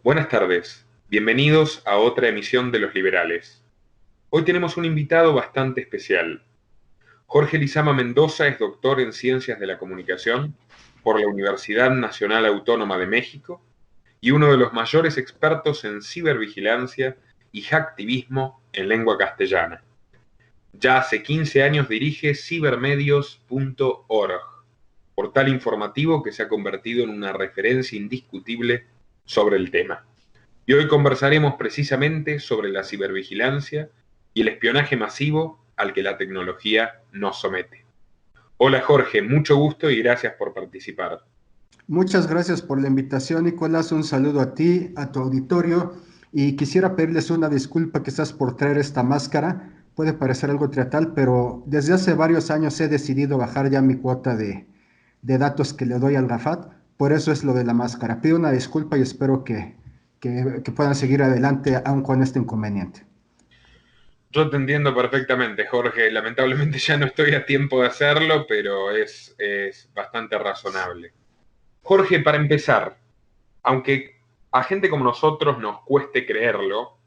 Buenas tardes, bienvenidos a otra emisión de Los Liberales. Hoy tenemos un invitado bastante especial. Jorge Lizama Mendoza es doctor en Ciencias de la Comunicación por la Universidad Nacional Autónoma de México y uno de los mayores expertos en cibervigilancia y hacktivismo en lengua castellana. Ya hace 15 años dirige cibermedios.org, portal informativo que se ha convertido en una referencia indiscutible sobre el tema. Y hoy conversaremos precisamente sobre la cibervigilancia y el espionaje masivo al que la tecnología nos somete. Hola Jorge, mucho gusto y gracias por participar. Muchas gracias por la invitación, Nicolás. Un saludo a ti, a tu auditorio, y quisiera pedirles una disculpa quizás por traer esta máscara. Puede parecer algo teatral, pero desde hace varios años he decidido bajar ya mi cuota de datos que le doy al GAFAT. Por eso es lo de la máscara. Pido una disculpa y espero que puedan seguir adelante aún con este inconveniente. Yo te entiendo perfectamente, Jorge. Lamentablemente ya no estoy a tiempo de hacerlo, pero es bastante razonable. Jorge, para empezar, aunque a gente como nosotros nos cueste creerlo,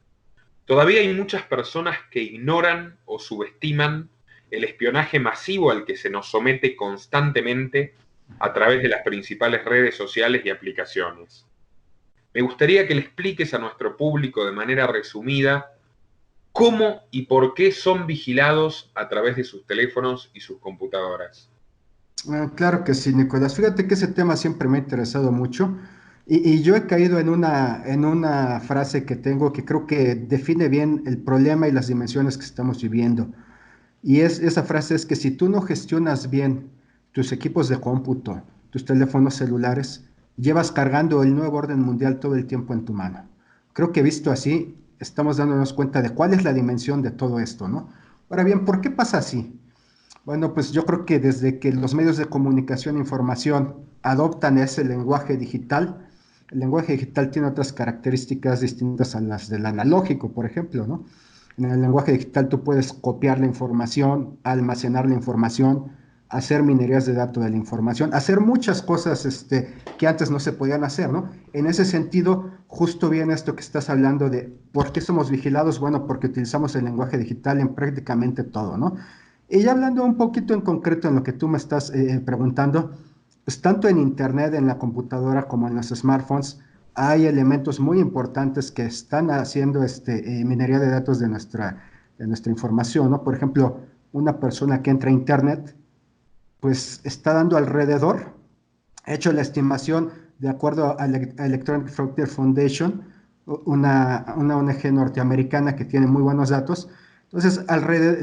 todavía hay muchas personas que ignoran o subestiman el espionaje masivo al que se nos somete constantemente a través de las principales redes sociales y aplicaciones. Me gustaría que le expliques a nuestro público de manera resumida cómo y por qué son vigilados a través de sus teléfonos y sus computadoras. Claro que sí, Nicolás. Fíjate que ese tema siempre me ha interesado mucho y yo he caído en una frase que tengo que creo que define bien el problema y las dimensiones que estamos viviendo. Esa frase es que si tú no gestionas bien tus equipos de cómputo, tus teléfonos celulares, llevas cargando el nuevo orden mundial todo el tiempo en tu mano. Creo que visto así, estamos dándonos cuenta de cuál es la dimensión de todo esto, ¿no? Ahora bien, ¿por qué pasa así? Bueno, pues yo creo que desde que los medios de comunicación e información adoptan ese lenguaje digital, el lenguaje digital tiene otras características distintas a las del analógico, por ejemplo, ¿no? En el lenguaje digital tú puedes copiar la información, almacenar la información, hacer minerías de datos de la información, hacer muchas cosas que antes no se podían hacer, ¿no? En ese sentido, justo viene esto que estás hablando de por qué somos vigilados, bueno, porque utilizamos el lenguaje digital en prácticamente todo, ¿no? Y ya hablando un poquito en concreto en lo que tú me estás preguntando, pues tanto en Internet, en la computadora como en los smartphones, hay elementos muy importantes que están haciendo minería de datos de nuestra información, ¿no? Por ejemplo, una persona que entra a Internet, pues está dando alrededor, he hecho la estimación de acuerdo a Electronic Frontier Foundation, una ONG norteamericana que tiene muy buenos datos. Entonces,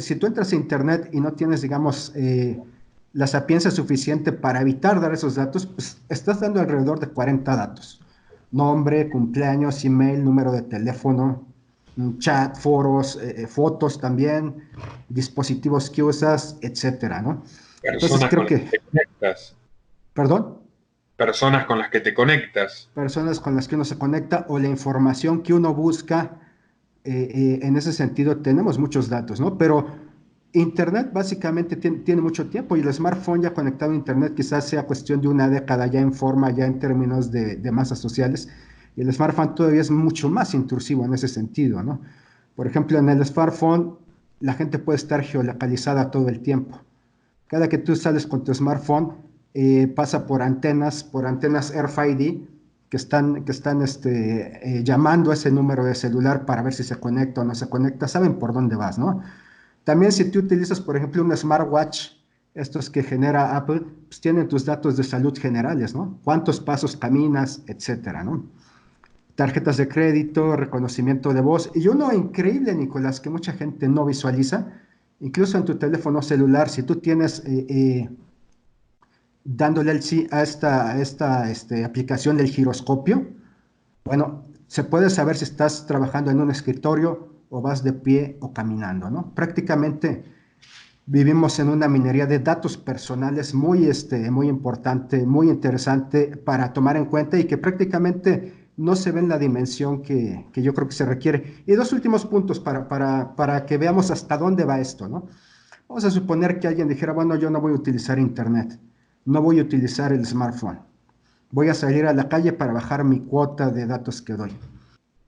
si tú entras a Internet y no tienes, digamos, la sapiencia suficiente para evitar dar esos datos, pues estás dando alrededor de 40 datos. Nombre, cumpleaños, email, número de teléfono, chat, foros, fotos también, dispositivos que usas, etcétera, ¿no? Entonces Personas con creo las que que, te conectas, perdón, personas con las que te conectas. personas con las que uno se conecta o la información que uno busca, en ese sentido tenemos muchos datos, ¿no? Pero Internet básicamente tiene mucho tiempo y el smartphone ya conectado a Internet quizás sea cuestión de una década ya en forma, ya en términos de masas sociales, y el smartphone todavía es mucho más intrusivo en ese sentido, ¿no? Por ejemplo, en el smartphone la gente puede estar geolocalizada todo el tiempo. Cada que tú sales con tu smartphone, pasa por antenas RFID que están llamando a ese número de celular para ver si se conecta o no se conecta, saben por dónde vas, ¿no? También si tú utilizas, por ejemplo, un smartwatch, estos que genera Apple, pues tienen tus datos de salud generales, ¿no? Cuántos pasos caminas, etcétera, ¿no? Tarjetas de crédito, reconocimiento de voz. Y uno increíble, Nicolás, que mucha gente no visualiza, incluso en tu teléfono celular, si tú tienes dándole el sí a esta aplicación del giroscopio, bueno, se puede saber si estás trabajando en un escritorio o vas de pie o caminando, ¿no? Prácticamente vivimos en una minería de datos personales muy importante, muy interesante para tomar en cuenta y que prácticamente no se ve en la dimensión que yo creo que se requiere. Y dos últimos puntos para que veamos hasta dónde va esto, ¿no? Vamos a suponer que alguien dijera, bueno, yo no voy a utilizar Internet, no voy a utilizar el smartphone. voy a salir a la calle para bajar mi cuota de datos que doy.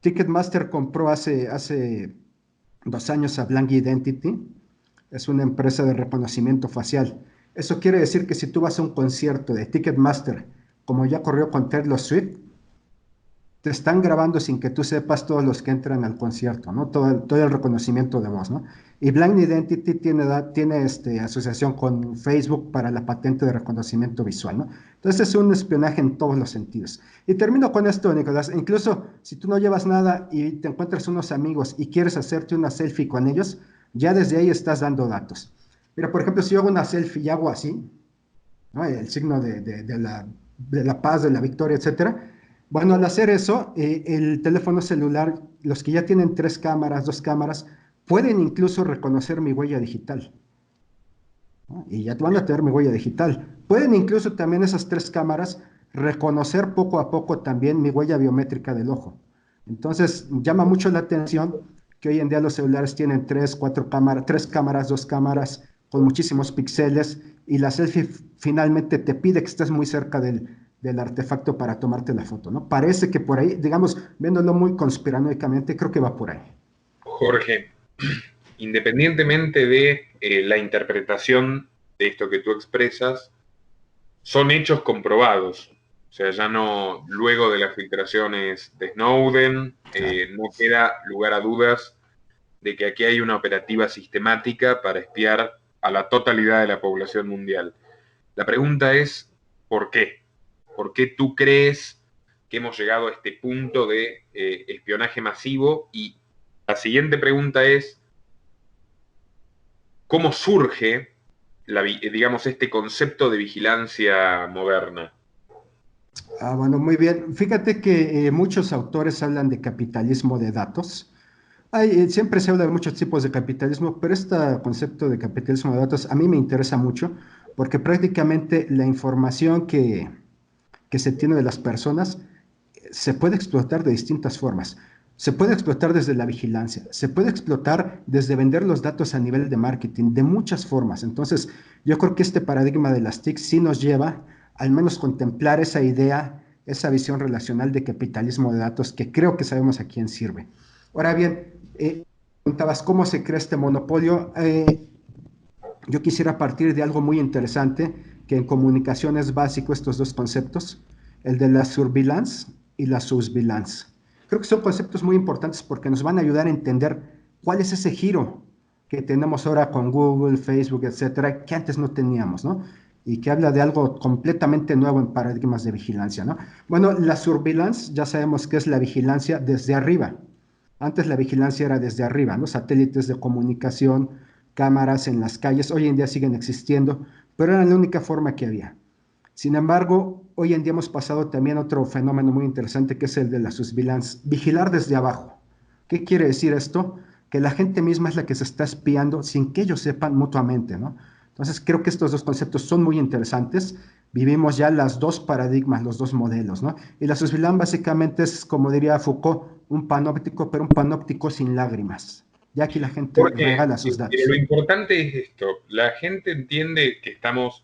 Ticketmaster compró hace 2 años a Blank Identity, es una empresa de reconocimiento facial. Eso quiere decir que si tú vas a un concierto de Ticketmaster, como ya corrió con Taylor Swift, te están grabando sin que tú sepas todos los que entran al concierto, ¿no? Todo el reconocimiento de voz, ¿no? Y Blind Identity tiene asociación con Facebook para la patente de reconocimiento visual, ¿no? Entonces es un espionaje en todos los sentidos. Y termino con esto, Nicolás. Incluso si tú no llevas nada y te encuentras unos amigos y quieres hacerte una selfie con ellos, ya desde ahí estás dando datos. Mira, por ejemplo, si yo hago una selfie y hago así, ¿no? El signo de la paz, de la victoria, etcétera. Bueno, al hacer eso, el teléfono celular, los que ya tienen 3 cámaras, 2 cámaras, pueden incluso reconocer mi huella digital, ¿no? Y ya van a tener mi huella digital. Pueden incluso también esas 3 cámaras reconocer poco a poco también mi huella biométrica del ojo. Entonces, llama mucho la atención que hoy en día los celulares tienen 3 cámaras, 3 cámaras, 2 cámaras, con muchísimos píxeles, y la selfie finalmente te pide que estés muy cerca del artefacto para tomarte la foto, ¿no? Parece que por ahí, digamos, viéndolo muy conspiranoicamente, creo que va por ahí. Jorge, independientemente de la interpretación de esto que tú expresas, son hechos comprobados. O sea, ya no, luego de las filtraciones de Snowden, Claro. no queda lugar a dudas de que aquí hay una operativa sistemática para espiar a la totalidad de la población mundial. La pregunta es, ¿por qué? ¿Por qué tú crees que hemos llegado a este punto de espionaje masivo? Y la siguiente pregunta es, ¿cómo surge, digamos, este concepto de vigilancia moderna? Bueno, muy bien. Fíjate que muchos autores hablan de capitalismo de datos. Siempre se habla de muchos tipos de capitalismo, pero este concepto de capitalismo de datos a mí me interesa mucho porque prácticamente la información que se tiene de las personas se puede explotar de distintas formas. Se puede explotar desde la vigilancia, se puede explotar desde vender los datos a nivel de marketing, de muchas formas. Entonces, yo creo que este paradigma de las TIC sí nos lleva al menos contemplar esa idea, esa visión relacional de capitalismo de datos que creo que sabemos a quién sirve. Ahora bien, preguntabas cómo se crea este monopolio. Yo quisiera partir de algo muy interesante, que en comunicación es básico estos dos conceptos, el de la surveillance y la surveillance. Creo que son conceptos muy importantes porque nos van a ayudar a entender cuál es ese giro que tenemos ahora con Google, Facebook, etcétera, que antes no teníamos, ¿no? Y que habla de algo completamente nuevo en paradigmas de vigilancia, ¿no? Bueno, la surveillance ya sabemos que es la vigilancia desde arriba. Antes la vigilancia era desde arriba, ¿no? Satélites de comunicación, cámaras en las calles, hoy en día siguen existiendo, pero era la única forma que había. Sin embargo, hoy en día hemos pasado también a otro fenómeno muy interesante que es el de la surveillance, vigilar desde abajo. ¿Qué quiere decir esto? Que la gente misma es la que se está espiando sin que ellos sepan mutuamente, ¿no? Entonces creo que estos dos conceptos son muy interesantes. Vivimos ya las dos paradigmas, los dos modelos, ¿no? Y la surveillance básicamente es, como diría Foucault, un panóptico, pero un panóptico sin lágrimas. Ya aquí la gente Porque regala sus pero lo datos. importante es esto, la gente entiende que estamos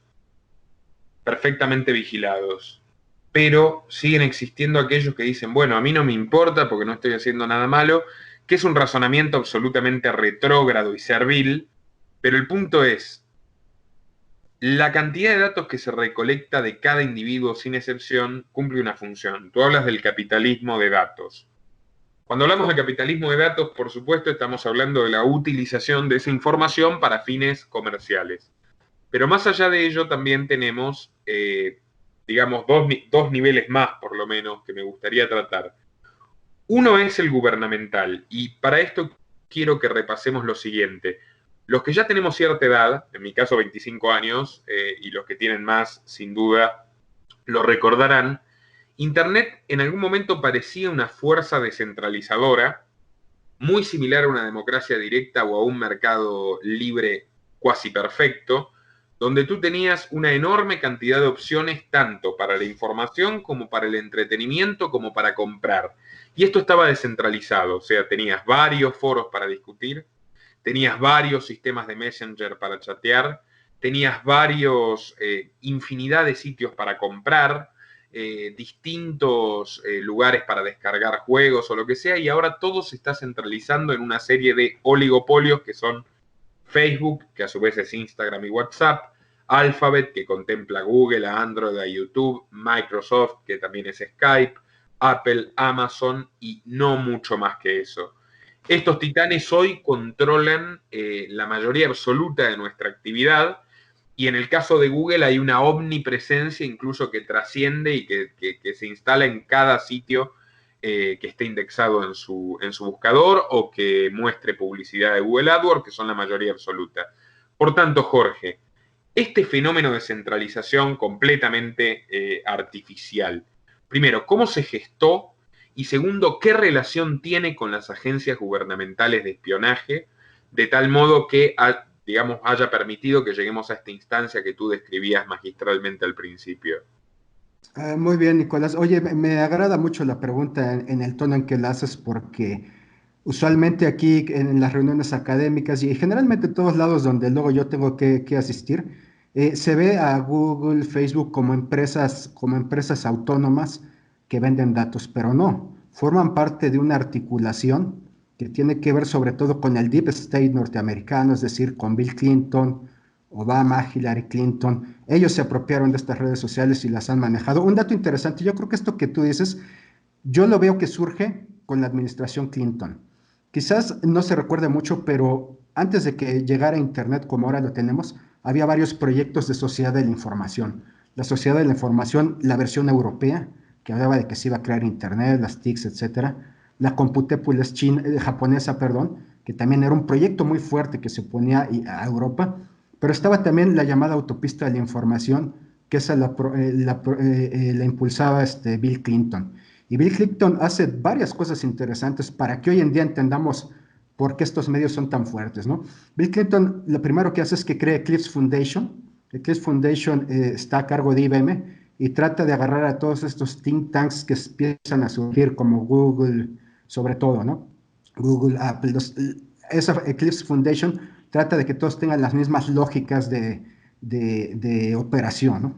perfectamente vigilados, pero siguen existiendo aquellos que dicen, bueno, a mí no me importa porque no estoy haciendo nada malo, que es un razonamiento absolutamente retrógrado y servil, pero el punto es, la cantidad de datos que se recolecta de cada individuo sin excepción cumple una función. Tú hablas del capitalismo de datos. Cuando hablamos de capitalismo de datos, por supuesto, estamos hablando de la utilización de esa información para fines comerciales. Pero más allá de ello, también tenemos, digamos, dos niveles más, por lo menos, que me gustaría tratar. Uno es el gubernamental, y para esto quiero que repasemos lo siguiente. Los que ya tenemos cierta edad, en mi caso 25 años, y los que tienen más, sin duda, lo recordarán, Internet en algún momento parecía una fuerza descentralizadora, muy similar a una democracia directa o a un mercado libre cuasi perfecto, donde tú tenías una enorme cantidad de opciones tanto para la información como para el entretenimiento como para comprar. Y esto estaba descentralizado, o sea, tenías varios foros para discutir, tenías varios sistemas de Messenger para chatear, tenías infinidad de sitios para comprar, distintos lugares para descargar juegos o lo que sea, y ahora todo se está centralizando en una serie de oligopolios que son Facebook, que a su vez es Instagram y WhatsApp, Alphabet, que contempla Google, a Android, a YouTube, Microsoft, que también es Skype, Apple, Amazon y no mucho más que eso. Estos titanes hoy controlan la mayoría absoluta de nuestra actividad, y en el caso de Google hay una omnipresencia incluso que trasciende y que se instala en cada sitio que esté indexado en su buscador o que muestre publicidad de Google AdWords, que son la mayoría absoluta. Por tanto, Jorge, este fenómeno de centralización completamente artificial, primero, ¿cómo se gestó? Y segundo, ¿qué relación tiene con las agencias gubernamentales de espionaje, de tal modo que, digamos, haya permitido que lleguemos a esta instancia que tú describías magistralmente al principio? Muy bien, Nicolás. Oye, me agrada mucho la pregunta en el tono en que la haces porque usualmente aquí en las reuniones académicas y generalmente en todos lados donde luego yo tengo que asistir, se ve a Google, Facebook como empresas autónomas que venden datos, pero no, forman parte de una articulación que tiene que ver sobre todo con el Deep State norteamericano, es decir, con Bill Clinton, Obama, Hillary Clinton. Ellos se apropiaron de estas redes sociales y las han manejado. Un dato interesante, yo creo que esto que tú dices, yo lo veo que surge con la administración Clinton. Quizás no se recuerde mucho, pero antes de que llegara Internet como ahora lo tenemos, había varios proyectos de sociedad de la información. La sociedad de la información, la versión europea, que hablaba de que se iba a crear Internet, las TICs, etcétera. La Computépolis japonesa, perdón, que también era un proyecto muy fuerte que se oponía a Europa, pero estaba también la llamada autopista de la información, que esa la impulsaba Bill Clinton. Y Bill Clinton hace varias cosas interesantes para que hoy en día entendamos por qué estos medios son tan fuertes, ¿no? Bill Clinton lo primero que hace es que crea Eclipse Foundation. Eclipse Foundation está a cargo de IBM y trata de agarrar a todos estos think tanks que empiezan a surgir como Google, sobre todo, ¿no? Google, Apple. Esa Eclipse Foundation trata de que todos tengan las mismas lógicas de operación, ¿no?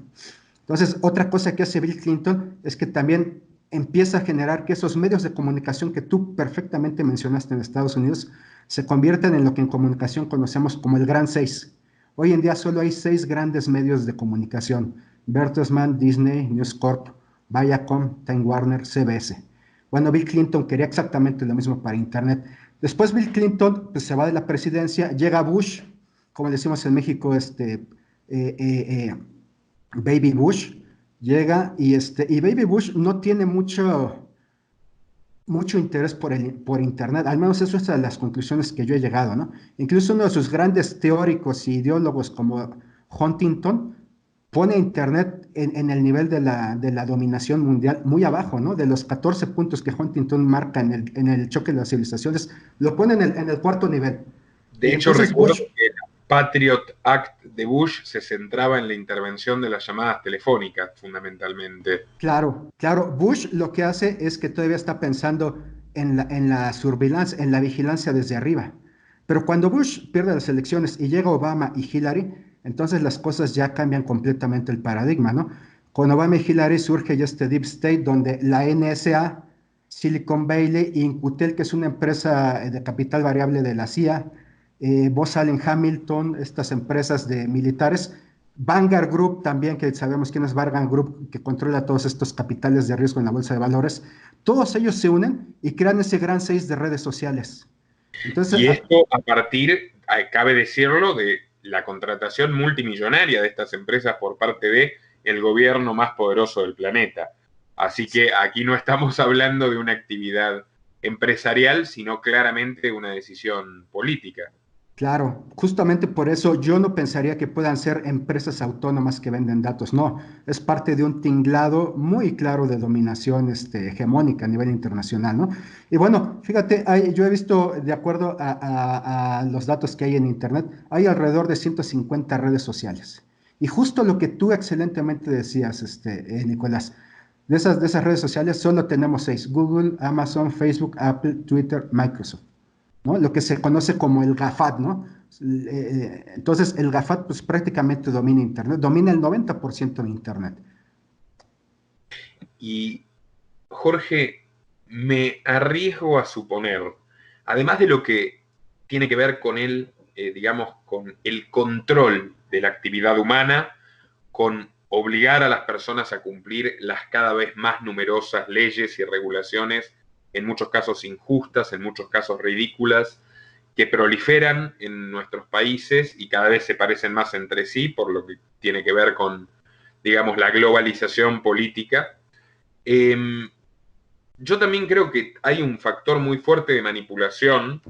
Entonces, otra cosa que hace Bill Clinton es que también empieza a generar que esos medios de comunicación que tú perfectamente mencionaste en Estados Unidos se convierten en lo que en comunicación conocemos como el Gran Seis. Hoy en día solo hay 6 grandes medios de comunicación: Bertelsmann, Disney, News Corp, Viacom, Time Warner, CBS. Bueno, Bill Clinton quería exactamente lo mismo para Internet. Después Bill Clinton pues, se va de la presidencia, llega Bush, como decimos en México, eh, eh, Baby Bush, llega y Baby Bush no tiene mucho interés por Internet, al menos eso es a las conclusiones que yo he llegado, ¿no? Incluso uno de sus grandes teóricos e ideólogos como Huntington pone a Internet en el nivel de la dominación mundial muy abajo, ¿no? De los 14 puntos que Huntington marca en el choque de las civilizaciones, lo pone en el cuarto nivel. De Y hecho, entonces recuerdo Bush, que la Patriot Act de Bush se centraba en la intervención de las llamadas telefónicas, fundamentalmente. claro, claro, Bush lo que hace es que todavía está pensando en la surveillance, en la vigilancia desde arriba. Pero cuando Bush pierde las elecciones y llega Obama y Hillary, entonces las cosas ya cambian completamente el paradigma, ¿no? Con Obama y Hillary surge ya este Deep State donde la NSA, Silicon Valley y Incutel, que es una empresa de capital variable de la CIA, Bose Allen Hamilton, estas empresas de militares, Vanguard Group también, que sabemos quién es Vanguard Group, que controla todos estos capitales de riesgo en la bolsa de valores, todos ellos se unen y crean ese gran seis de redes sociales. Entonces, Y esto a partir, cabe decirlo, de la contratación multimillonaria de estas empresas por parte de el gobierno más poderoso del planeta. Así que aquí no estamos hablando de una actividad empresarial, sino claramente una decisión política. claro, justamente por eso yo no pensaría que puedan ser empresas autónomas que venden datos, no, es parte de un tinglado muy claro de dominación hegemónica a nivel internacional, ¿no? Y bueno, fíjate, yo he visto, de acuerdo a los datos que hay en Internet, hay alrededor de 150 redes sociales. Y justo lo que tú excelentemente decías, Nicolás, de esas redes sociales solo tenemos 6: Google, Amazon, Facebook, Apple, Twitter, Microsoft, ¿no? Lo que se conoce como el GAFAT, ¿no? Entonces, el GAFAT pues prácticamente domina Internet, domina el 90% de Internet. Y Jorge, me arriesgo a suponer, además de lo que tiene que ver con digamos, con el control de la actividad humana, con obligar a las personas a cumplir las cada vez más numerosas leyes y regulaciones, en muchos casos injustas, en muchos casos ridículas, que proliferan en nuestros países y cada vez se parecen más entre sí, por lo que tiene que ver con, digamos, la globalización política. Yo también creo que hay un factor muy fuerte de manipulación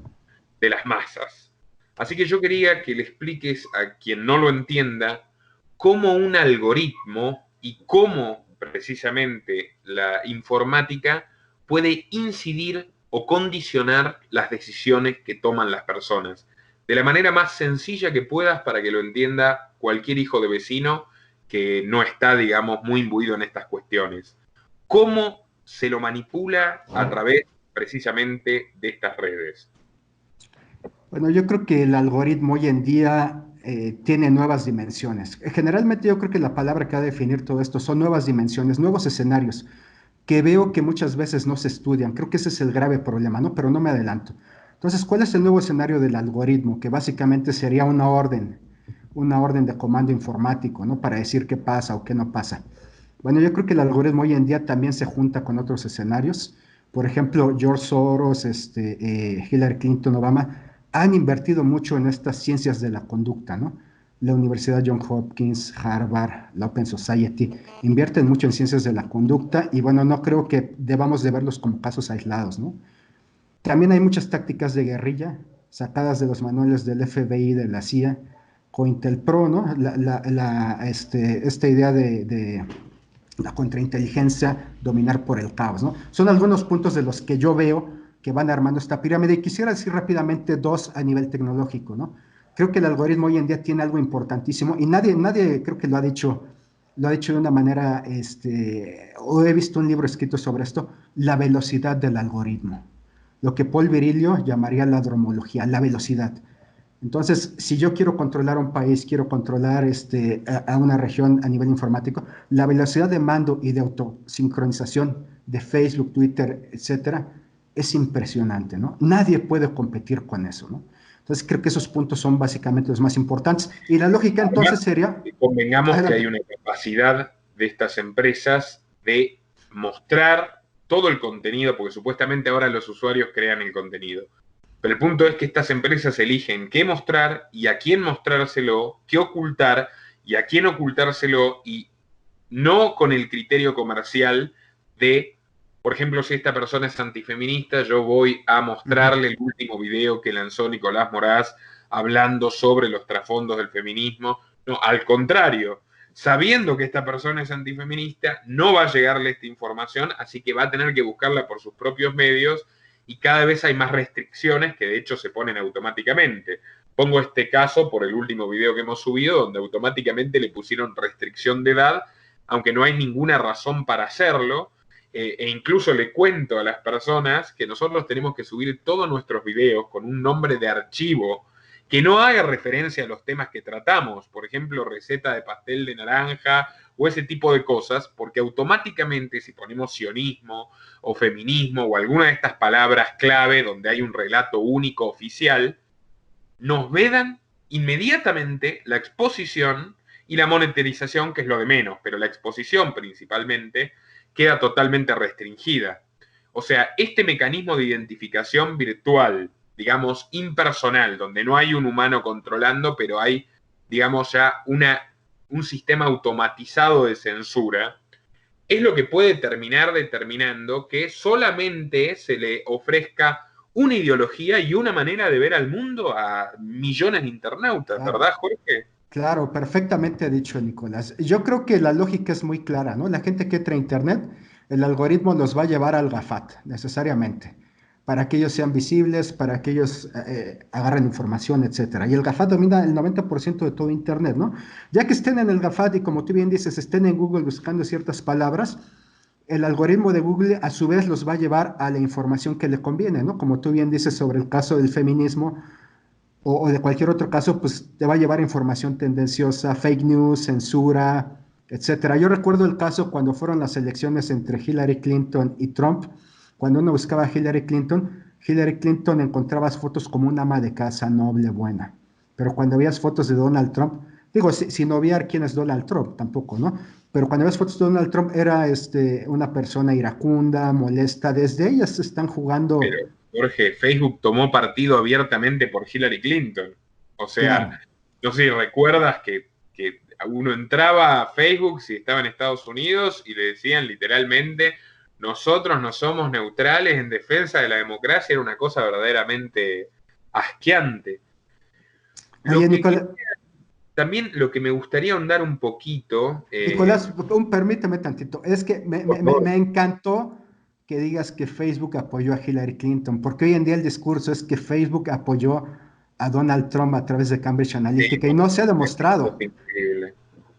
de las masas. Así que yo quería que le expliques a quien no lo entienda cómo un algoritmo y cómo precisamente la informática puede incidir o condicionar las decisiones que toman las personas. De la manera más sencilla que puedas para que lo entienda cualquier hijo de vecino que no está, digamos, muy imbuido en estas cuestiones. ¿Cómo se lo manipula a través precisamente de estas redes? Bueno, yo creo que el algoritmo hoy en día tiene nuevas dimensiones. Generalmente yo creo que la palabra que va a definir todo esto son nuevas dimensiones, nuevos escenarios, que veo que muchas veces no se estudian. Creo que ese es el grave problema, ¿no? Pero no me adelanto. Entonces, ¿cuál es el nuevo escenario del algoritmo? Que básicamente sería una orden de comando informático, ¿no? Para decir qué pasa o qué no pasa. Bueno, yo creo que el algoritmo hoy en día también se junta con otros escenarios. Por ejemplo, George Soros, Hillary Clinton, Obama, han invertido mucho en estas ciencias de la conducta, ¿no? La Universidad Johns Hopkins, Harvard, la Open Society, invierten mucho en ciencias de la conducta y bueno, no creo que debamos de verlos como casos aislados, ¿no? También hay muchas tácticas de guerrilla sacadas de los manuales del FBI, de la CIA, COINTELPRO, ¿no? Esta idea de la contrainteligencia, dominar por el caos, ¿no? Son algunos puntos de los que yo veo que van armando esta pirámide y quisiera decir rápidamente dos a nivel tecnológico, ¿no? Creo que el algoritmo hoy en día tiene algo importantísimo y nadie creo que lo ha dicho de una manera, o he visto un libro escrito sobre esto, la velocidad del algoritmo, lo que Paul Virilio llamaría la dromología, la velocidad. Entonces, si yo quiero controlar un país, quiero controlar a una región a nivel informático, la velocidad de mando y de autosincronización de Facebook, Twitter, etcétera, es impresionante, ¿no? Nadie puede competir con eso, ¿no? Entonces, creo que esos puntos son básicamente los más importantes. Y la lógica entonces Además, sería... convengamos que Adelante. hay una capacidad de estas empresas de mostrar todo el contenido, porque supuestamente ahora los usuarios crean el contenido. Pero el punto es que estas empresas eligen qué mostrar y a quién mostrárselo, qué ocultar y a quién ocultárselo, y no con el criterio comercial de, por ejemplo, si esta persona es antifeminista, yo voy a mostrarle el último video que lanzó Nicolás Moraz hablando sobre los trasfondos del feminismo. No, al contrario, sabiendo que esta persona es antifeminista, no va a llegarle esta información, así que va a tener que buscarla por sus propios medios y cada vez hay más restricciones que de hecho se ponen automáticamente. Pongo este caso por el último video que hemos subido, donde automáticamente le pusieron restricción de edad, aunque no hay ninguna razón para hacerlo, e incluso le cuento a las personas que nosotros tenemos que subir todos nuestros videos con un nombre de archivo que no haga referencia a los temas que tratamos, por ejemplo, receta de pastel de naranja o ese tipo de cosas, porque automáticamente si ponemos sionismo o feminismo o alguna de estas palabras clave donde hay un relato único oficial, nos vedan inmediatamente la exposición y la monetarización, que es lo de menos, pero la exposición principalmente queda totalmente restringida. O sea, este mecanismo de identificación virtual, digamos, impersonal, donde no hay un humano controlando, pero hay, digamos, ya un sistema automatizado de censura, es lo que puede terminar determinando que solamente se le ofrezca una ideología y una manera de ver al mundo a millones de internautas, Claro. ¿verdad, Jorge? Claro, perfectamente dicho, Nicolás. Yo creo que la lógica es muy clara, ¿no? La gente que entra a Internet, el algoritmo los va a llevar al GAFAT, necesariamente, para que ellos sean visibles, para que ellos agarren información, etcétera. Y el GAFAT domina el 90% de todo Internet, ¿no? Ya que estén en el GAFAT y como tú bien dices, estén en Google buscando ciertas palabras, el algoritmo de Google a su vez los va a llevar a la información que le conviene, ¿no? Como tú bien dices sobre el caso del feminismo o de cualquier otro caso, pues te va a llevar información tendenciosa, fake news, censura, etcétera. Yo recuerdo el caso cuando fueron las elecciones entre Hillary Clinton y Trump. Cuando uno buscaba a Hillary Clinton encontrabas fotos como una ama de casa noble, buena. Pero cuando veías fotos de Donald Trump, digo, sin obviar quién es Donald Trump, tampoco, ¿no? Pero cuando ves fotos de Donald Trump era una persona iracunda, molesta. Desde ellas están jugando, Pero, Jorge, Facebook tomó partido abiertamente por Hillary Clinton. O sea, claro. no sé si recuerdas que uno entraba a Facebook si estaba en Estados Unidos y le decían literalmente, nosotros no somos neutrales en defensa de la democracia, era una cosa verdaderamente asqueante. Lo Oye, que Nicolás, también lo que me gustaría ahondar un poquito, Nicolás, permíteme tantito. Es que por favor, me encantó que digas que Facebook apoyó a Hillary Clinton, porque hoy en día el discurso es que Facebook apoyó a Donald Trump a través de Cambridge sí, Analytica y por no se ha supuesto, es demostrado. increíble.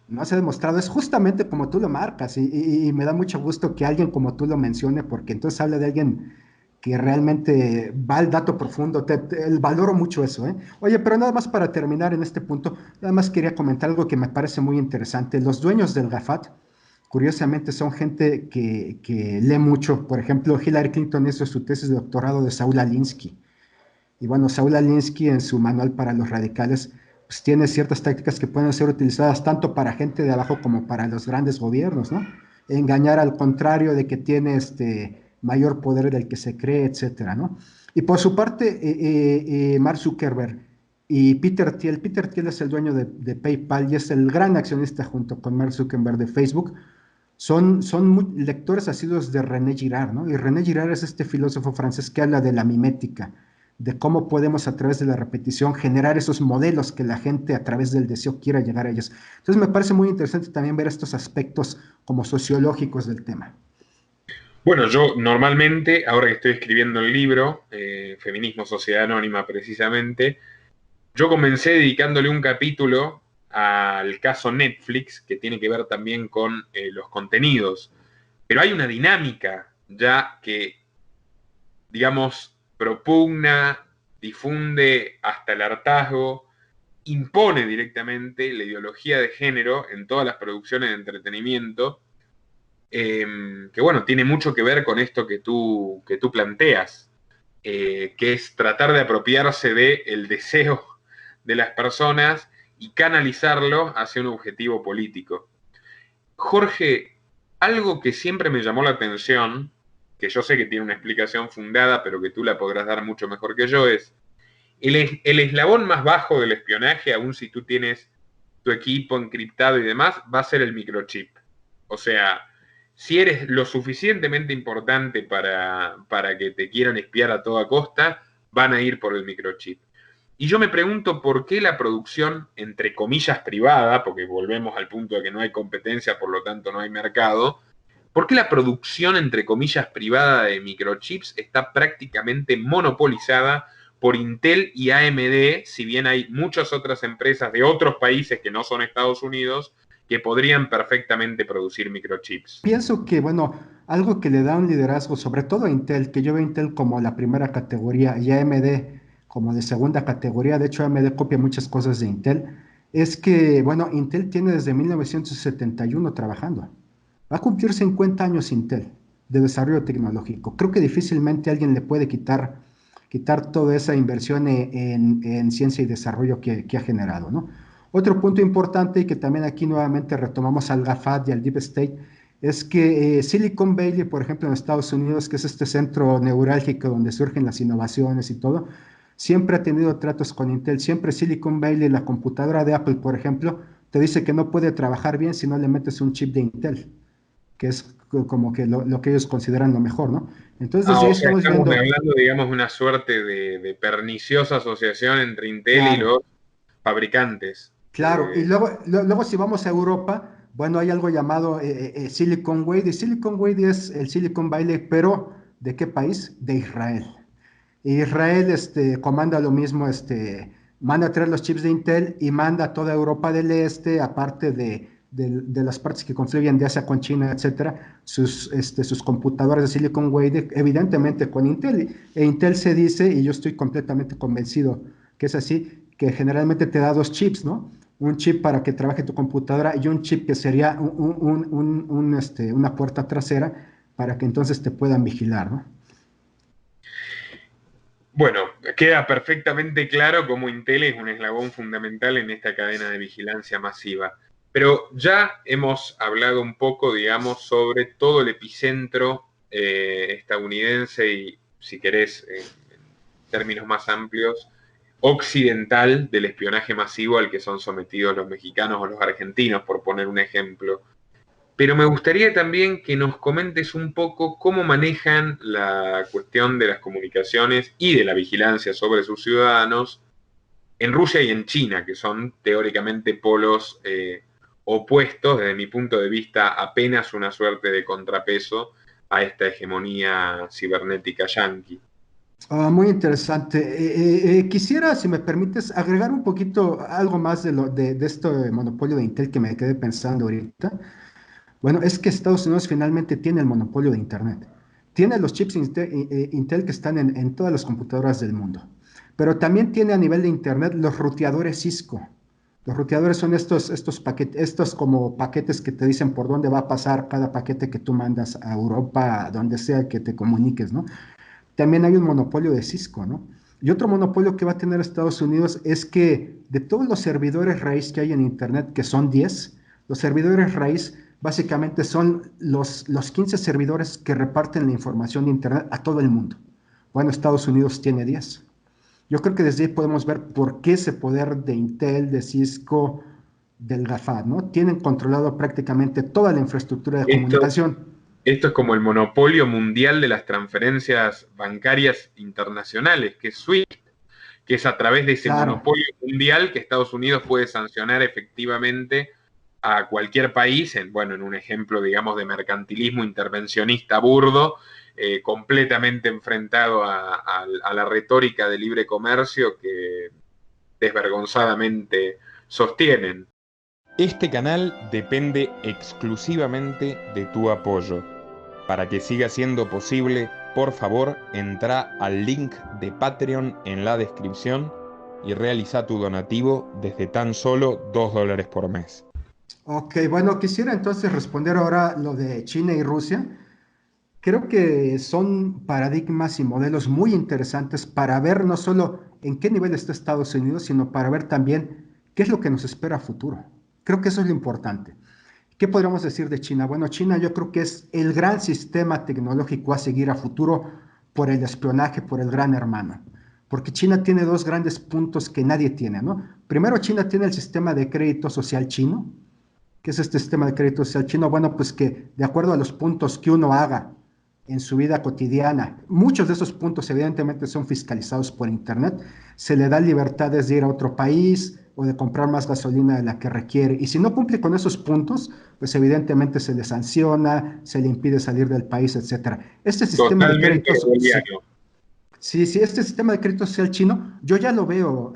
No se ha demostrado, es justamente como tú lo marcas y me da mucho gusto que alguien como tú lo mencione porque entonces habla de alguien que realmente va al dato profundo, valoro mucho eso, ¿eh? Oye, pero nada más para terminar en este punto, nada más quería comentar algo que me parece muy interesante. Los dueños del GAFAT, curiosamente, son gente que lee mucho. Por ejemplo, Hillary Clinton hizo su tesis de doctorado de Saul Alinsky. Y bueno, Saul Alinsky en su manual para los radicales, pues tiene ciertas tácticas que pueden ser utilizadas tanto para gente de abajo como para los grandes gobiernos, ¿no? Engañar al contrario de que tiene mayor poder del que se cree, etcétera, ¿no? Y por su parte, Mark Zuckerberg y Peter Thiel es el dueño de PayPal y es el gran accionista junto con Mark Zuckerberg de Facebook, son lectores asiduos de René Girard, ¿no? Y René Girard es este filósofo francés que habla de la mimética, de cómo podemos a través de la repetición generar esos modelos que la gente a través del deseo quiera llegar a ellos. Entonces me parece muy interesante también ver estos aspectos como sociológicos del tema. Bueno, yo normalmente, ahora que estoy escribiendo el libro, Feminismo, Sociedad Anónima precisamente, yo comencé dedicándole un capítulo al caso Netflix, que tiene que ver también con los contenidos. Pero hay una dinámica ya que, digamos, propugna, difunde hasta el hartazgo, impone directamente la ideología de género en todas las producciones de entretenimiento, que bueno, tiene mucho que ver con esto que tú planteas, que es tratar de apropiarse del deseo de las personas y canalizarlo hacia un objetivo político. Jorge, algo que siempre me llamó la atención, que yo sé que tiene una explicación fundada, pero que tú la podrás dar mucho mejor que yo, es el eslabón más bajo del espionaje, aun si tú tienes tu equipo encriptado y demás, va a ser el microchip. O sea, si eres lo suficientemente importante para que te quieran espiar a toda costa, van a ir por el microchip. Y yo me pregunto por qué la producción, entre comillas, privada, porque volvemos al punto de que no hay competencia, por lo tanto no hay mercado, ¿por qué la producción, entre comillas, privada de microchips está prácticamente monopolizada por Intel y AMD, si bien hay muchas otras empresas de otros países que no son Estados Unidos que podrían perfectamente producir microchips? Pienso que, bueno, algo que le da un liderazgo, sobre todo a Intel, que yo veo a Intel como la primera categoría y AMD como de segunda categoría, de hecho AMD copia muchas cosas de Intel, es que, bueno, Intel tiene desde 1971 trabajando. Va a cumplir 50 años Intel de desarrollo tecnológico. Creo que difícilmente alguien le puede quitar toda esa inversión en ciencia y desarrollo que ha generado, ¿no? Otro punto importante y que también aquí nuevamente retomamos al GAFAT y al Deep State es que Silicon Valley, por ejemplo, en Estados Unidos, que es este centro neurálgico donde surgen las innovaciones y todo, siempre ha tenido tratos con Intel. Siempre Silicon Valley, la computadora de Apple, por ejemplo, te dice que no puede trabajar bien si no le metes un chip de Intel, que es como que lo que ellos consideran lo mejor, ¿no? Entonces, Ah, desde ahí o sea, estamos estamos viendo, hablando, digamos, de una suerte de perniciosa asociación entre Intel y claro, los fabricantes. claro, y luego si vamos a Europa, bueno, hay algo llamado Silicon Valley. Silicon Valley es el Silicon Valley, pero ¿de qué país? De Israel. Y Israel comanda lo mismo, manda a traer los chips de Intel y manda a toda Europa del Este, aparte de las partes que confluyen de Asia con China, etcétera, sus computadoras de Silicon Valley, evidentemente con Intel. E Intel se dice, y yo estoy completamente convencido que es así, que generalmente te da dos chips, ¿no? un chip para que trabaje tu computadora y un chip que sería una puerta trasera para que entonces te puedan vigilar, ¿no? Bueno, queda perfectamente claro cómo Intel es un eslabón fundamental en esta cadena de vigilancia masiva. Pero ya hemos hablado un poco, digamos, sobre todo el epicentro estadounidense y, si querés, en términos más amplios, occidental del espionaje masivo al que son sometidos los mexicanos o los argentinos, por poner un ejemplo. Pero me gustaría también que nos comentes un poco cómo manejan la cuestión de las comunicaciones y de la vigilancia sobre sus ciudadanos en Rusia y en China, que son teóricamente polos opuestos, desde mi punto de vista, apenas una suerte de contrapeso a esta hegemonía cibernética yanqui. Muy interesante. Quisiera, si me permites, agregar un poquito algo más de este monopolio de Intel que me quedé pensando ahorita. Bueno, es que Estados Unidos finalmente tiene el monopolio de Internet. Tiene los chips Intel que están en todas las computadoras del mundo. Pero también tiene a nivel de Internet los ruteadores Cisco. Los ruteadores son estos paquetes, estos como paquetes que te dicen por dónde va a pasar cada paquete que tú mandas a Europa, a donde sea que te comuniques, ¿no? También hay un monopolio de Cisco, ¿no? Y otro monopolio que va a tener Estados Unidos es que de todos los servidores raíz que hay en Internet, que son 10, los servidores raíz básicamente son los 15 servidores que reparten la información de Internet a todo el mundo. Bueno, Estados Unidos tiene 10. Yo creo que desde ahí podemos ver por qué ese poder de Intel, de Cisco, del GAFA, ¿no? Tienen controlado prácticamente toda la infraestructura de Esto, comunicación. esto es como el monopolio mundial de las transferencias bancarias internacionales, que es SWIFT, que es a través de ese Claro. monopolio mundial que Estados Unidos puede sancionar efectivamente a cualquier país, bueno, en un ejemplo, digamos, de mercantilismo intervencionista burdo, completamente enfrentado a la retórica de libre comercio que desvergonzadamente sostienen. Este canal depende exclusivamente de tu apoyo. Para que siga siendo posible, por favor, entra al link de Patreon en la descripción y realiza tu donativo desde tan solo $2 por mes. Ok, bueno, quisiera entonces responder ahora lo de China y Rusia. Creo que son paradigmas y modelos muy interesantes para ver no solo en qué nivel está Estados Unidos, sino para ver también qué es lo que nos espera a futuro. Creo que eso es lo importante. ¿Qué podríamos decir de China? Bueno, China yo creo que es el gran sistema tecnológico a seguir a futuro por el espionaje, por el gran hermano. Porque China tiene dos grandes puntos que nadie tiene, ¿no? Primero, China tiene el sistema de crédito social chino. ¿Qué es este sistema de crédito social chino? Bueno, pues que de acuerdo a los puntos que uno haga en su vida cotidiana, muchos de esos puntos evidentemente son fiscalizados por Internet, se le da libertades de ir a otro país o de comprar más gasolina de la que requiere. Y si no cumple con esos puntos, pues evidentemente se le sanciona, se le impide salir del país, etcétera. Este sistema de Totalmente crédito, sí, orwelliano. sí, sí, este sistema de crédito social chino, yo ya lo veo,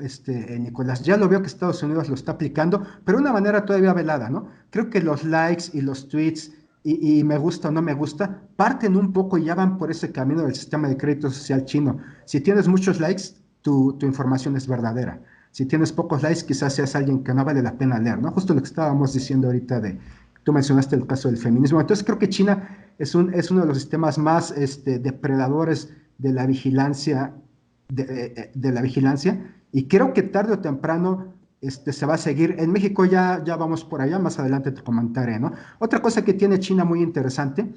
Nicolás, ya lo veo que Estados Unidos lo está aplicando, pero de una manera todavía velada, ¿no? Creo que los likes y los tweets y me gusta o no me gusta parten un poco y ya van por ese camino del sistema de crédito social chino. Si tienes muchos likes, tu información es verdadera. Si tienes pocos likes, quizás seas alguien que no vale la pena leer, ¿no? Justo lo que estábamos diciendo ahorita tú mencionaste el caso del feminismo. Entonces creo que China es uno de los sistemas más depredadores de la vigilancia, de la vigilancia, y creo que tarde o temprano se va a seguir. En México ya vamos por allá, más adelante te comentaré, ¿no? Otra cosa que tiene China muy interesante,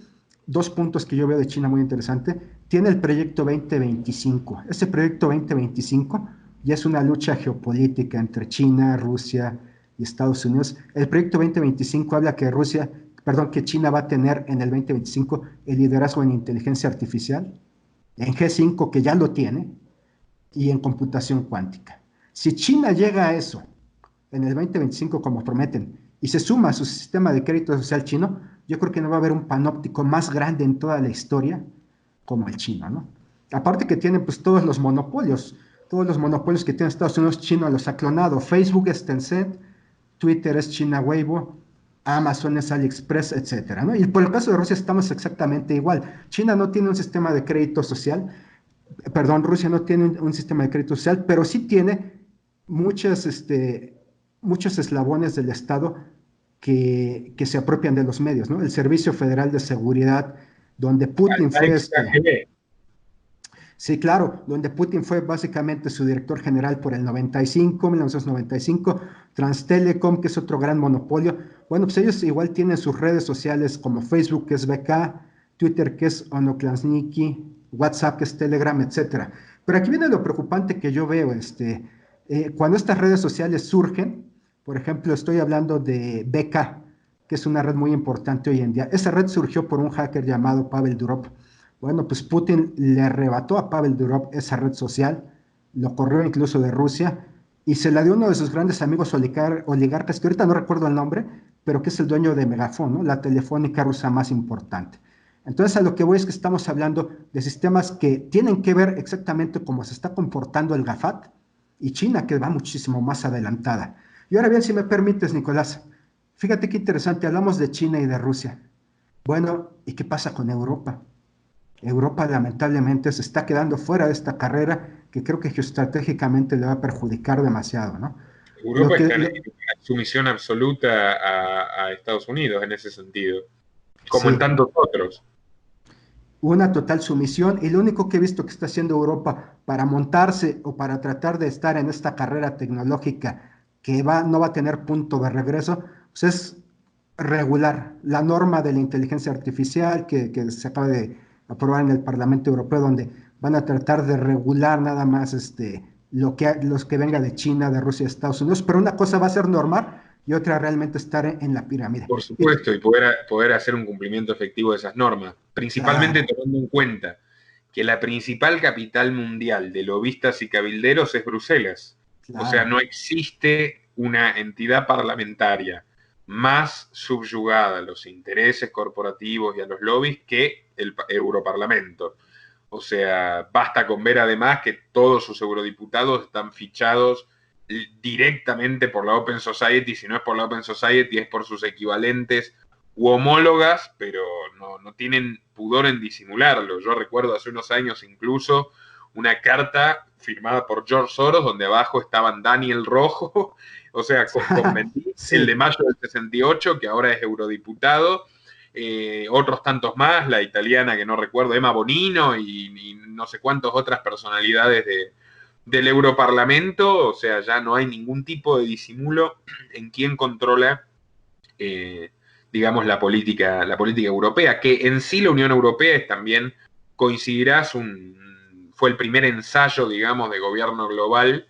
dos puntos que yo veo de China muy interesante, tiene el proyecto 2025. Ese proyecto 2025 ya es una lucha geopolítica entre China, Rusia y Estados Unidos. El proyecto 2025 habla que que China va a tener en el 2025 el liderazgo en inteligencia artificial, en G5 que ya lo tiene, y en computación cuántica. Si China llega a eso en el 2025 como prometen y se suma a su sistema de crédito social chino, yo creo que no va a haber un panóptico más grande en toda la historia como el chino, ¿no? Aparte que tienen pues todos los monopolios que tiene Estados Unidos, China los ha clonado. Facebook es Tencent, Twitter es China Weibo, Amazon es AliExpress, etcétera, ¿no? Y por el caso de Rusia estamos exactamente igual. China no tiene un sistema de crédito social, perdón, Rusia no tiene un sistema de crédito social, pero sí tiene muchas, muchos eslabones del Estado que se apropian de los medios, ¿no? El Servicio Federal de Seguridad, donde Putin La fue ex KGB. Sí, claro, donde Putin fue básicamente su director general por el 95, 1995, Transtelecom, que es otro gran monopolio. Bueno, pues ellos igual tienen sus redes sociales como Facebook, que es VK, Twitter, que es Onoklassniki, WhatsApp, que es Telegram, etcétera. Pero aquí viene lo preocupante que yo veo, cuando estas redes sociales surgen, por ejemplo, estoy hablando de VK, que es una red muy importante hoy en día. Esa red surgió por un hacker llamado Pavel Durov. Bueno, pues Putin le arrebató a Pavel Durov esa red social, lo corrió incluso de Rusia y se la dio a uno de sus grandes amigos oligarcas, que ahorita no recuerdo el nombre, pero que es el dueño de Megafon, ¿no? La telefónica rusa más importante. Entonces, a lo que voy es que estamos hablando de sistemas que tienen que ver exactamente cómo se está comportando el GAFAT y China, que va muchísimo más adelantada. Y ahora bien, si me permites, Nicolás, fíjate qué interesante, hablamos de China y de Rusia. Bueno, ¿y qué pasa con Europa? Europa lamentablemente se está quedando fuera de esta carrera que creo que geoestratégicamente le va a perjudicar demasiado, ¿no? Lo Europa que, está en lo- sumisión absoluta a Estados Unidos en ese sentido, como en sí, tantos otros. una total sumisión y lo único que he visto que está haciendo Europa para montarse o para tratar de estar en esta carrera tecnológica que no va a tener punto de regreso, pues es regular la norma de la inteligencia artificial que se acaba de aprobar en el Parlamento Europeo, donde van a tratar de regular nada más los que venga de China, de Rusia, de Estados Unidos, pero una cosa va a ser normal y otra realmente estar en la pirámide. Por Y supuesto, y poder hacer un cumplimiento efectivo de esas normas, principalmente claro, tomando en cuenta que la principal capital mundial de lobistas y cabilderos es Bruselas. O sea, claro. no existe una entidad parlamentaria más subyugada a los intereses corporativos y a los lobbies que el Europarlamento. O sea, basta con ver además que todos sus eurodiputados están fichados directamente por la Open Society. Si no es por la Open Society, es por sus equivalentes u homólogas, pero no tienen pudor en disimularlo. Yo recuerdo hace unos años incluso una carta firmada por George Soros, donde abajo estaban Daniel Rojo, o sea, con Mendy, el de Sí, mayo del 68, que ahora es eurodiputado, otros tantos más, la italiana que no recuerdo, Emma Bonino y no sé cuántas otras personalidades del Europarlamento. O sea, ya no hay ningún tipo de disimulo en quién controla, digamos, la política europea, que en sí la Unión Europea es también, coincidirás, fue el primer ensayo, digamos, de gobierno global,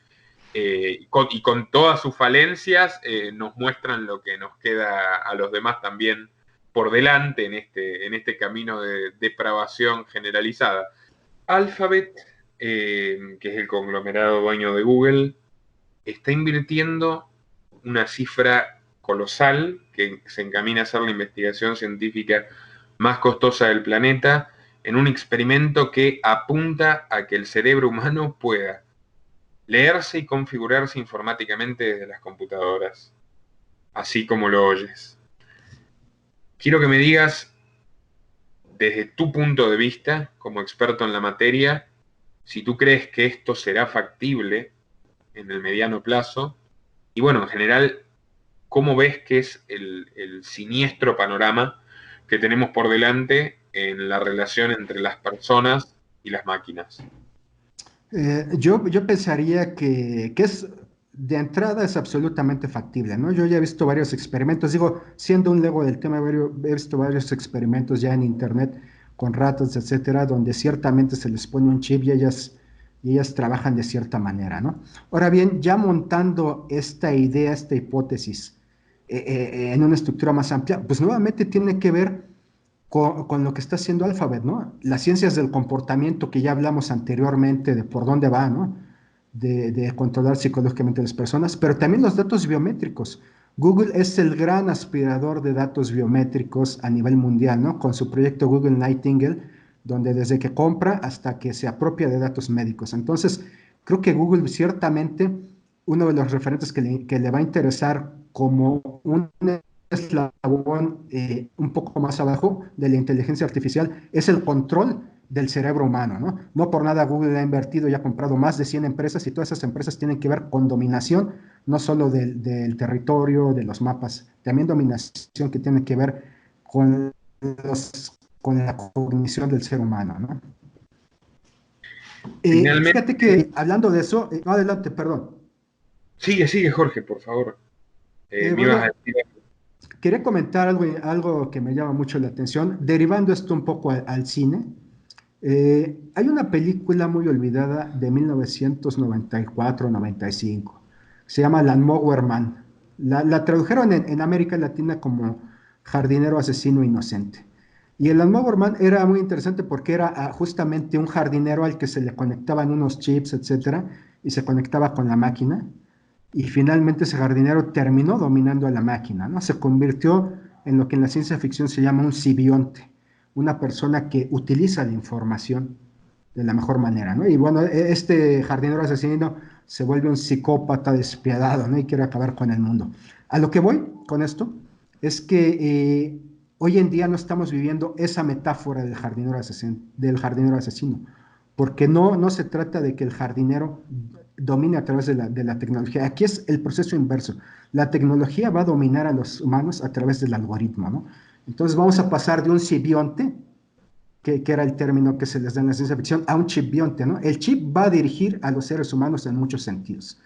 y con todas sus falencias nos muestran lo que nos queda a los demás también por delante en este camino de depravación generalizada. Alphabet, que es el conglomerado dueño de Google, está invirtiendo una cifra colosal que se encamina a ser la investigación científica más costosa del planeta en un experimento que apunta a que el cerebro humano pueda leerse y configurarse informáticamente desde las computadoras, así como lo oyes. Quiero que me digas, desde tu punto de vista, como experto en la materia, si tú crees que esto será factible en el mediano plazo, y bueno, en general, ¿cómo ves que es el siniestro panorama que tenemos por delante en la relación entre las personas y las máquinas? yo pensaría que es de entrada es absolutamente factible, ¿no? Yo ya he visto varios experimentos, digo, siendo un lego del tema, he visto varios experimentos ya en internet con ratas, etcétera, donde ciertamente se les pone un chip y ellas trabajan de cierta manera, ¿no? Ahora bien, ya montando esta idea, esta hipótesis en una estructura más amplia, pues nuevamente tiene que ver con lo que está haciendo Alphabet, ¿no? Las ciencias del comportamiento que ya hablamos anteriormente de por dónde va, ¿no? De controlar psicológicamente a las personas, pero también los datos biométricos. Google es el gran aspirador de datos biométricos a nivel mundial, ¿no? Con su proyecto Google Nightingale, donde desde que compra hasta que se apropia de datos médicos. Entonces, creo que Google ciertamente, uno de los referentes que le va a interesar como un eslabón un poco más abajo de la inteligencia artificial es el control del cerebro humano, ¿no? No por nada Google ha invertido y ha comprado más de 100 empresas y todas esas empresas tienen que ver con dominación no solo del territorio, de los mapas, también dominación que tiene que ver con, con la cognición del ser humano, ¿no? Fíjate Finalmente, que hablando de eso, adelante, perdón. sigue Jorge, por favor. Me ibas a Bueno, decir. quería comentar algo que me llama mucho la atención, derivando esto un poco al cine. Hay una película muy olvidada de 1994-95, se llama Landmower Man. La tradujeron en América Latina como Jardinero Asesino Inocente. Y el Landmower Man era muy interesante porque era justamente un jardinero al que se le conectaban unos chips, etcétera, y se conectaba con la máquina. Y finalmente ese jardinero terminó dominando a la máquina, ¿no? Se convirtió en lo que en la ciencia ficción se llama un simbionte, una persona que utiliza la información de la mejor manera, ¿no? Y bueno, este jardinero asesino se vuelve un psicópata despiadado, ¿no? Y quiere acabar con el mundo. A lo que voy con esto es que hoy en día no estamos viviendo esa metáfora del jardinero asesino, porque no se trata de que el jardinero domine a través de la tecnología. Aquí es el proceso inverso. La tecnología va a dominar a los humanos a través del algoritmo, ¿no? Entonces vamos a pasar de un simbionte, que era el término que se les da en la ciencia ficción, a un chipbionte, ¿no? El chip va a dirigir a los seres humanos en muchos sentidos.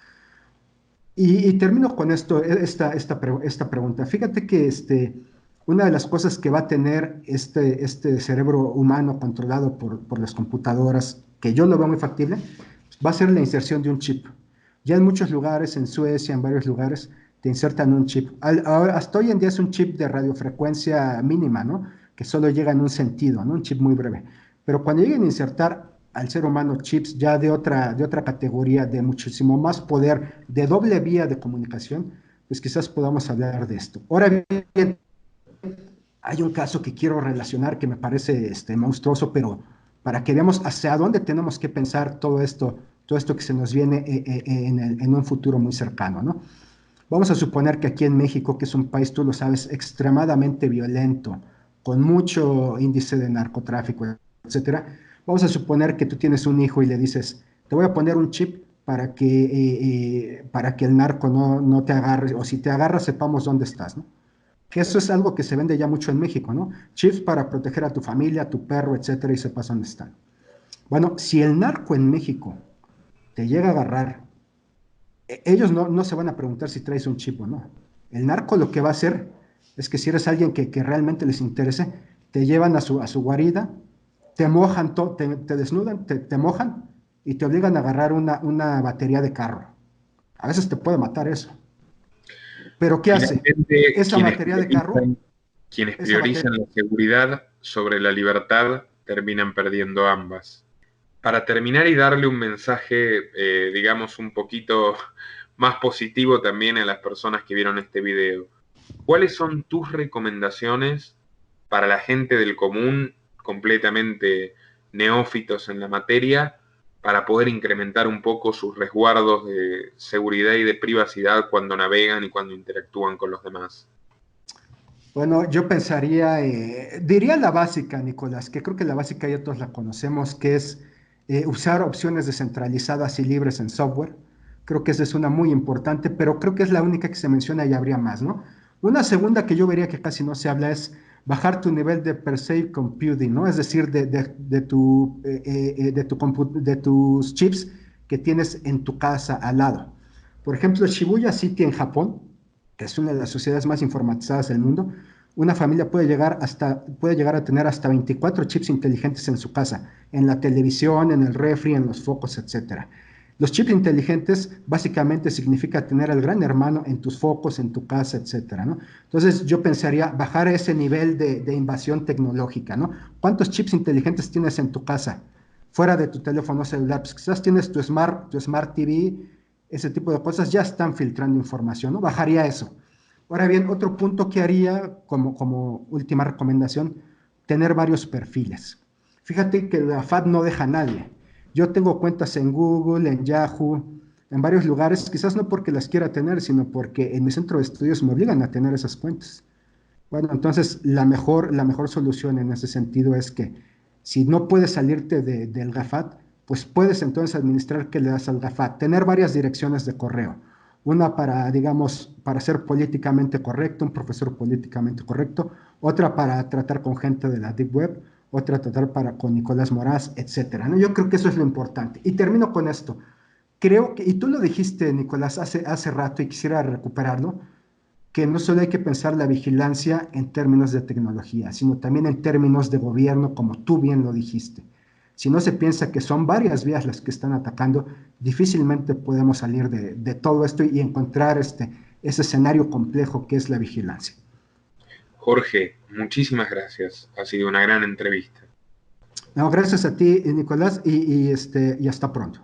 Y termino con esto, esta pregunta. Fíjate que una de las cosas que va a tener este cerebro humano controlado por las computadoras, que yo lo veo muy factible, va a ser la inserción de un chip. Ya en muchos lugares, en Suecia, en varios lugares, te insertan un chip. Hasta hoy en día es un chip de radiofrecuencia mínima, ¿no? Que solo llega en un sentido, ¿no? Un chip muy breve. Pero cuando lleguen a insertar al ser humano chips ya de otra categoría, de muchísimo más poder, de doble vía de comunicación, pues quizás podamos hablar de esto. Ahora bien, hay un caso que quiero relacionar que me parece monstruoso, pero para que veamos hacia dónde tenemos que pensar todo esto que se nos viene en un futuro muy cercano, ¿no? Vamos a suponer que aquí en México, que es un país, tú lo sabes, extremadamente violento, con mucho índice de narcotráfico, etcétera. Vamos a suponer que tú tienes un hijo y le dices, te voy a poner un chip para que el narco no te agarre, o si te agarra, sepamos dónde estás, ¿no? Que eso es algo que se vende ya mucho en México, ¿no? Chips para proteger a tu familia, a tu perro, etcétera, y sepas dónde están. Bueno, si el narco en México te llega a agarrar, ellos no se van a preguntar si traes un chip o no. El narco lo que va a hacer es que si eres alguien que realmente les interese, te llevan a su guarida, te mojan, te desnudan, te mojan y te obligan a agarrar una batería de carro. A veces te puede matar eso. Pero ¿qué hace? Finalmente, Esa batería de carro, quienes esa batería... priorizan la seguridad sobre la libertad terminan perdiendo ambas. Para terminar y darle un mensaje, digamos, un poquito más positivo también a las personas que vieron este video, ¿cuáles son tus recomendaciones para la gente del común, completamente neófitos en la materia, para poder incrementar un poco sus resguardos de seguridad y de privacidad cuando navegan y cuando interactúan con los demás? Bueno, yo pensaría, diría la básica, Nicolás, que creo que la básica ya todos la conocemos, que es usar opciones descentralizadas y libres en software. Creo que esa es una muy importante, pero creo que es la única que se menciona y habría más, ¿no? Una segunda que yo vería que casi no se habla es bajar tu nivel de perceived computing, ¿no? Es decir, de tus chips que tienes en tu casa al lado. Por ejemplo, Shibuya City en Japón, que es una de las sociedades más informatizadas del mundo, una familia puede llegar a tener hasta 24 chips inteligentes en su casa, en la televisión, en el refri, en los focos, etcétera. Los chips inteligentes básicamente significa tener al gran hermano en tus focos, en tu casa, etcétera, ¿no? Entonces yo pensaría bajar ese nivel de invasión tecnológica, ¿no? ¿Cuántos chips inteligentes tienes en tu casa? Fuera de tu teléfono celular, pues quizás tienes tu smart TV, ese tipo de cosas ya están filtrando información, ¿no? Bajaría eso. Ahora bien, otro punto que haría como última recomendación, tener varios perfiles. Fíjate que la FAT no deja a nadie. Yo tengo cuentas en Google, en Yahoo, en varios lugares, quizás no porque las quiera tener, sino porque en mi centro de estudios me obligan a tener esas cuentas. Bueno, entonces la mejor solución en ese sentido es que si no puedes salirte del GAFAT, pues puedes entonces administrar qué le das al GAFAT, tener varias direcciones de correo. Una para, digamos, para ser políticamente correcto, un profesor políticamente correcto, otra para tratar con gente de la Deep Web, otra tratar con Nicolás Moraz, etcétera, ¿no? Yo creo que eso es lo importante. Y termino con esto. Creo que, y tú lo dijiste, Nicolás, hace rato y quisiera recuperarlo, que no solo hay que pensar la vigilancia en términos de tecnología, sino también en términos de gobierno, como tú bien lo dijiste. Si no se piensa que son varias vías las que están atacando, difícilmente podemos salir de todo esto y encontrar ese escenario complejo que es la vigilancia. Jorge, muchísimas gracias. Ha sido una gran entrevista. No, gracias a ti, Nicolás, y hasta pronto.